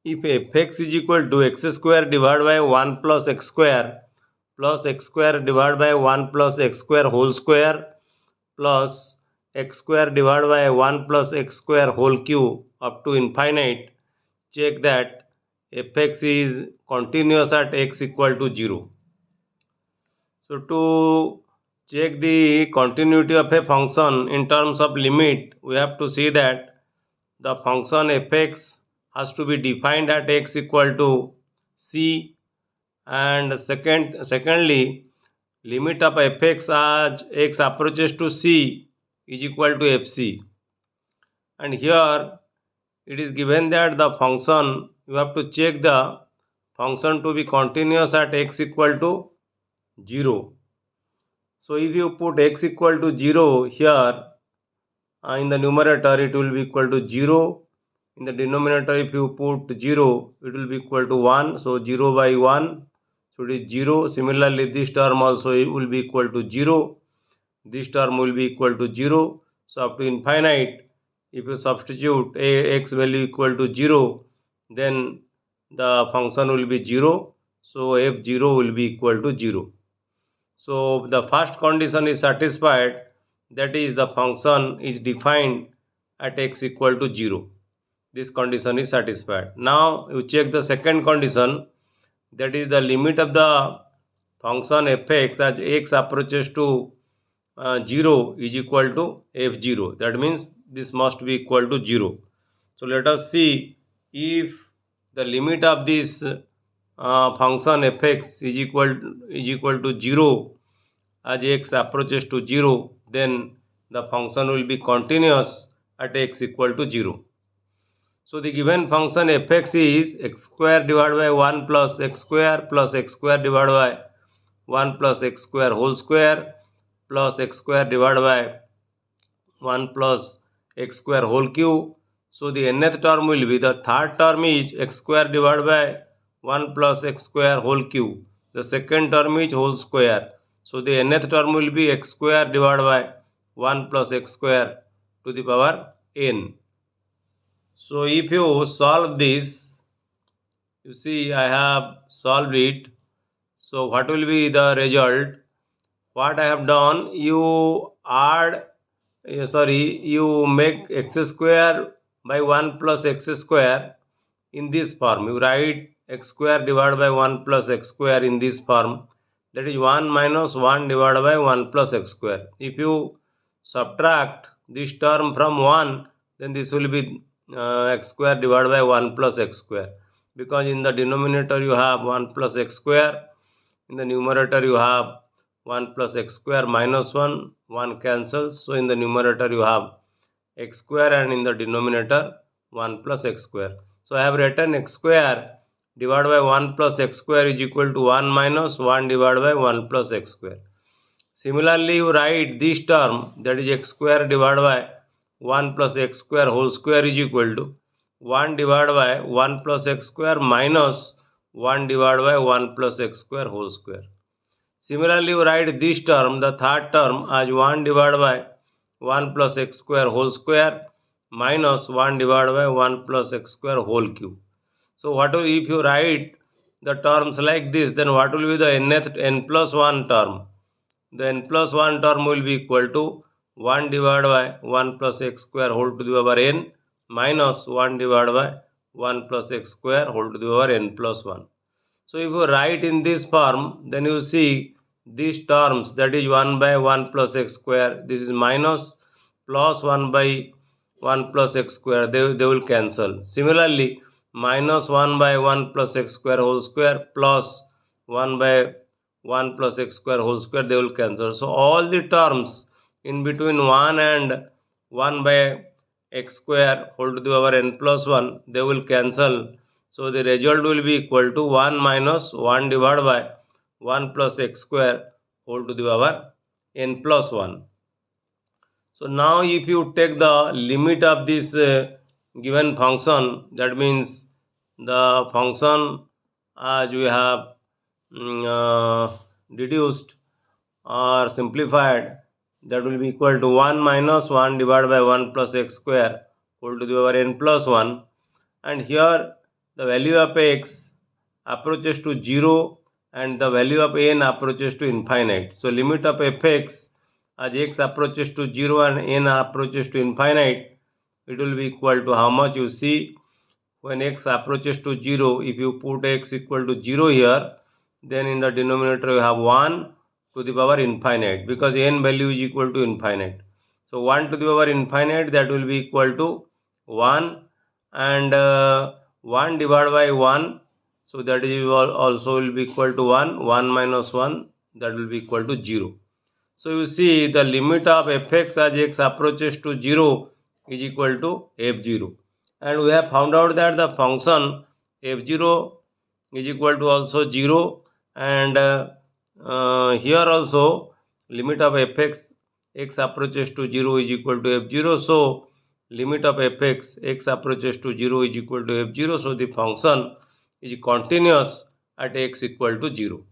if fx is equal to x square divided by 1 plus x square divided by 1 plus x square whole square plus x square divided by 1 plus x square whole cube up to infinite, check that fx is continuous at x equal to 0. So to check the continuity of a function in terms of limit, we have to see that the function fx has to be defined at x equal to c, and secondly, limit of fx as x approaches to c is equal to fc. And here it is given that the function, you have to check the function to be continuous at x equal to 0. So if you put x equal to 0 here, in the numerator it will be equal to 0. In the denominator if you put 0, it will be equal to 1. So 0 by 1, so it is 0. Similarly, this term also it will be equal to 0. This term will be equal to 0. So up to infinite, if you substitute x value equal to 0, then the function will be 0. So f0 will be equal to 0. So the first condition is satisfied, that is the function is defined at x equal to 0. This condition is satisfied. Now you check the second condition, that is the limit of the function fx as x approaches to 0 is equal to f0. That means this must be equal to 0. So let us see if the limit of this function fx is equal to 0 as x approaches to 0, then the function will be continuous at x equal to 0. So the given function fx is x square divided by 1 plus x square divided by 1 plus x square whole square plus x square divided by 1 plus x square whole cube. So the nth term will be, the third term is x square divided by 1 plus x square whole cube. The second term is whole square. So the nth term will be x square divided by 1 plus x square to the power n. So if you solve this, you see I have solved it. So what will be the result? What I have done, you you make x square by 1 plus x square in this form. You write x square divided by 1 plus x square in this form. That is 1 minus 1 divided by 1 plus x square. If you subtract this term from 1, then this will be x square divided by 1 plus x square. Because in the denominator you have 1 plus x square. In the numerator you have 1 plus x square minus 1. 1 cancels. So in the numerator you have x square, and in the denominator 1 plus x square. So I have written x square divided by 1 plus x square is equal to 1 minus 1 divided by 1 plus x square. Similarly, you write this term, that is x square divided by 1 plus x square whole square is equal to 1 divided by 1 plus x square minus 1 divided by 1 plus x square whole square. Similarly, you write this term, the third term, as 1 divided by 1 plus x square whole square minus 1 divided by 1 plus x square whole cube. So what will, if you write the terms like this, then what will be the n plus 1 term? The n plus 1 term will be equal to 1 divided by 1 plus x square whole to the power n minus 1 divided by 1 plus x square whole to the power n plus 1. So if you write in this form, then you see these terms, that is 1 by 1 plus x square, this is minus plus 1 by 1 plus x square, they will cancel. Similarly, minus 1 by 1 plus x square whole square plus 1 by 1 plus x square whole square, they will cancel. So all the terms in between 1 and 1 by x square whole to the power n plus 1, they will cancel. So the result will be equal to 1 minus 1 divided by 1 plus x square whole to the power n plus 1. So now if you take the limit of this given function, that means the function as we have deduced or simplified, that will be equal to 1 minus 1 divided by 1 plus x square whole to the power n plus 1. And here the value of x approaches to 0 and the value of n approaches to infinite. So limit of fx as x approaches to 0 and n approaches to infinite, it will be equal to how much? You see, when x approaches to 0, if you put x equal to 0 here, then in the denominator you have 1 to the power infinite, because n value is equal to infinite. So 1 to the power infinite, that will be equal to 1, and 1 divided by 1, so that is also will be equal to 1. 1 minus 1, that will be equal to 0. So you see, the limit of fx as x approaches to 0 is equal to f0. And we have found out that the function f0 is equal to also 0, and here also limit of fx x approaches to 0 is equal to f0. So limit of fx x approaches to 0 is equal to f0. So the function is continuous at x equal to 0.